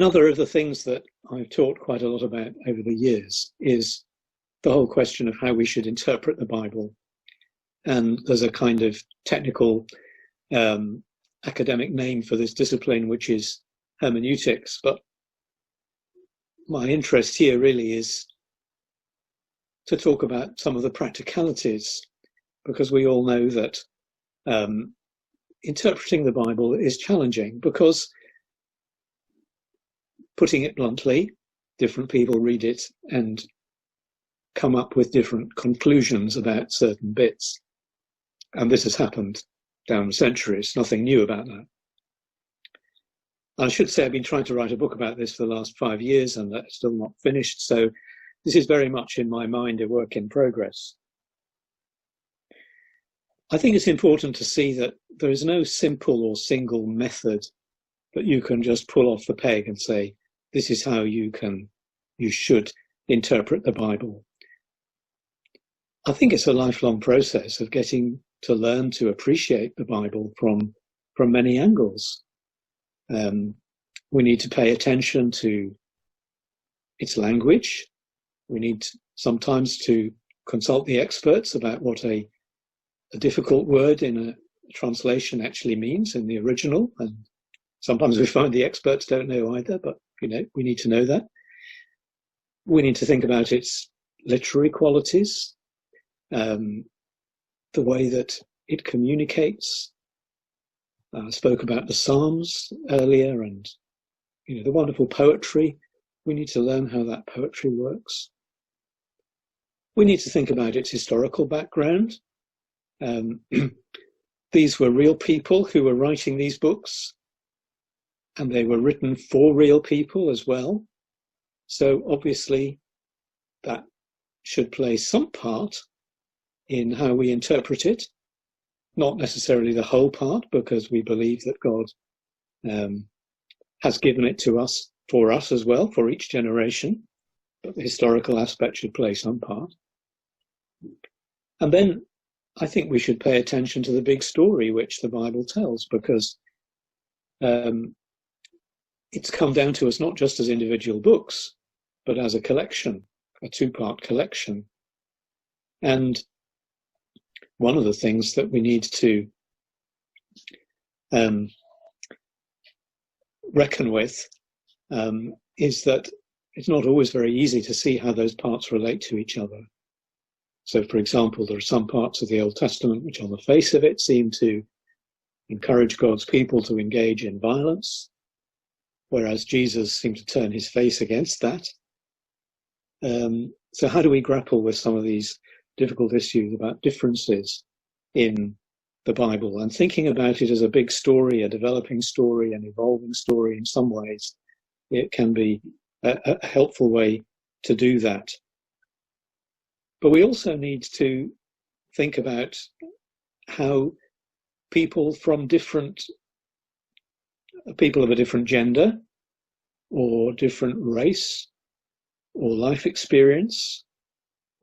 Another of the things that I've taught quite a lot about over the years is the whole question of how we should interpret the Bible. And there's a kind of technical academic name for this discipline, which is hermeneutics. But my interest here really is to talk about some of the practicalities, because we all know that interpreting the Bible is challenging because, putting it bluntly, different people read it and come up with different conclusions about certain bits. And this has happened down the centuries, nothing new about that. I should say I've been trying to write a book about this for the last 5 years and that's still not finished, so this is very much in my mind a work in progress. I think it's important to see that there is no simple or single method that you can just pull off the peg and say, this is how you should interpret the Bible. I think it's a lifelong process of getting to learn to appreciate the Bible from many angles. We need to pay attention to its language. We need sometimes to consult the experts about what a difficult word in a translation actually means in the original. And sometimes we find the experts don't know either, but we need to know that. We need to think about its literary qualities, the way that it communicates. I spoke about the Psalms earlier and the wonderful poetry. We need to learn how that poetry works. We need to think about its historical background. These were real people who were writing these books, and they were written for real people as well. So obviously that should play some part in how we interpret it, not necessarily the whole part, because we believe that God has given it to us, for us as well, for each generation, but the historical aspect should play some part. And then I think we should pay attention to the big story which the Bible tells, because it's come down to us not just as individual books, but as a collection, a two-part collection. And one of the things that we need to reckon with is that it's not always very easy to see how those parts relate to each other. So, for example, there are some parts of the Old Testament which on the face of it seem to encourage God's people to engage in violence, whereas Jesus seemed to turn his face against that. So how do we grapple with some of these difficult issues about differences in the Bible, and thinking about it as a big story, a developing story, an evolving story in some ways? It can be a helpful way to do that. But we also need to think about how people of a different gender or different race or life experience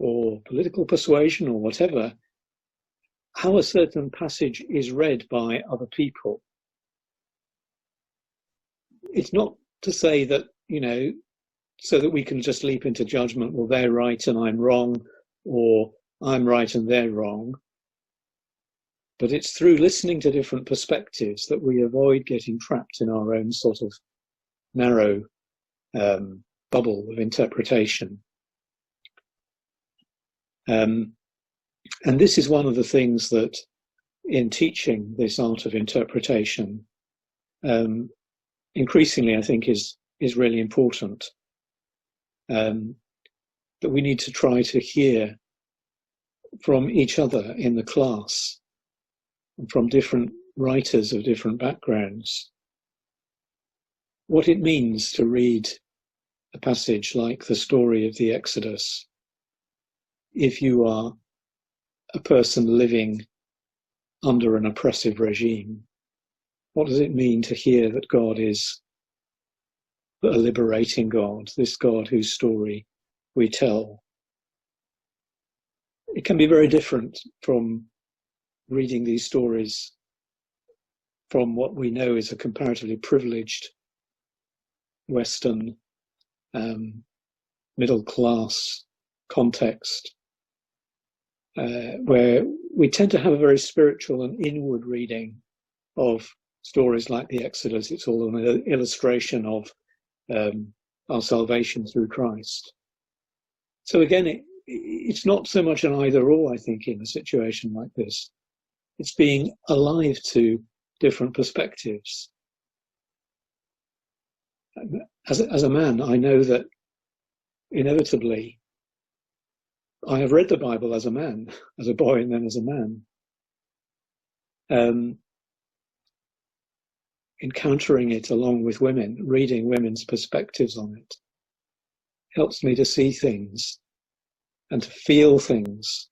or political persuasion or whatever, how a certain passage is read by other people. It's not to say that, so that we can just leap into judgment, well, they're right and I'm wrong, or I'm right and they're wrong. But it's through listening to different perspectives that we avoid getting trapped in our own sort of narrow bubble of interpretation. And this is one of the things that in teaching this art of interpretation, increasingly I think is really important. That we need to try to hear from each other in the class and from different writers of different backgrounds what it means to read a passage like the story of the Exodus if you are a person living under an oppressive regime. What does it mean to hear that God is a liberating God, this God whose story we tell? It can be very different from reading these stories from what we know is a comparatively privileged Western middle class context, where we tend to have a very spiritual and inward reading of stories like the Exodus. It's all an illustration of our salvation through Christ. So again, it's not so much an either or, I think, in a situation like this. It's being alive to different perspectives. As a man, I know that inevitably I have read the Bible as a man, as a boy and then as a man. Encountering it along with women, reading women's perspectives on it, helps me to see things and to feel things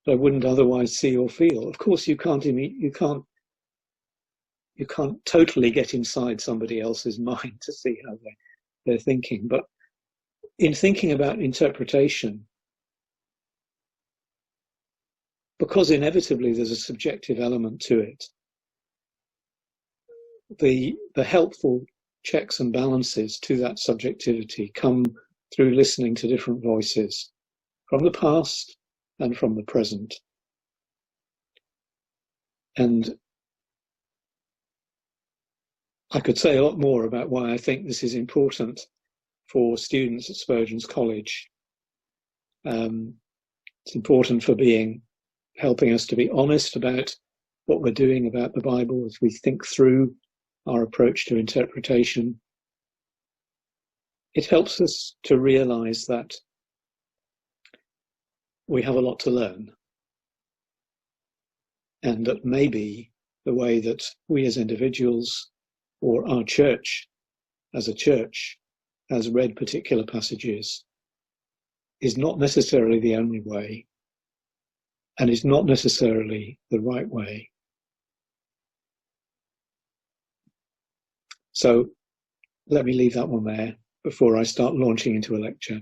that I wouldn't otherwise see or feel. Of course, you can't totally get inside somebody else's mind to see how they're thinking. But in thinking about interpretation, because inevitably there's a subjective element to it, the helpful checks and balances to that subjectivity come through listening to different voices from the past and from the present. And I could say a lot more about why I think this is important for students at Spurgeon's College. It's important for helping us to be honest about what we're doing about the Bible as we think through our approach to interpretation. It helps us to realize that we have a lot to learn, and that maybe the way that we as individuals or our church as a church has read particular passages is not necessarily the only way, and is not necessarily the right way. So let me leave that one there before I start launching into a lecture.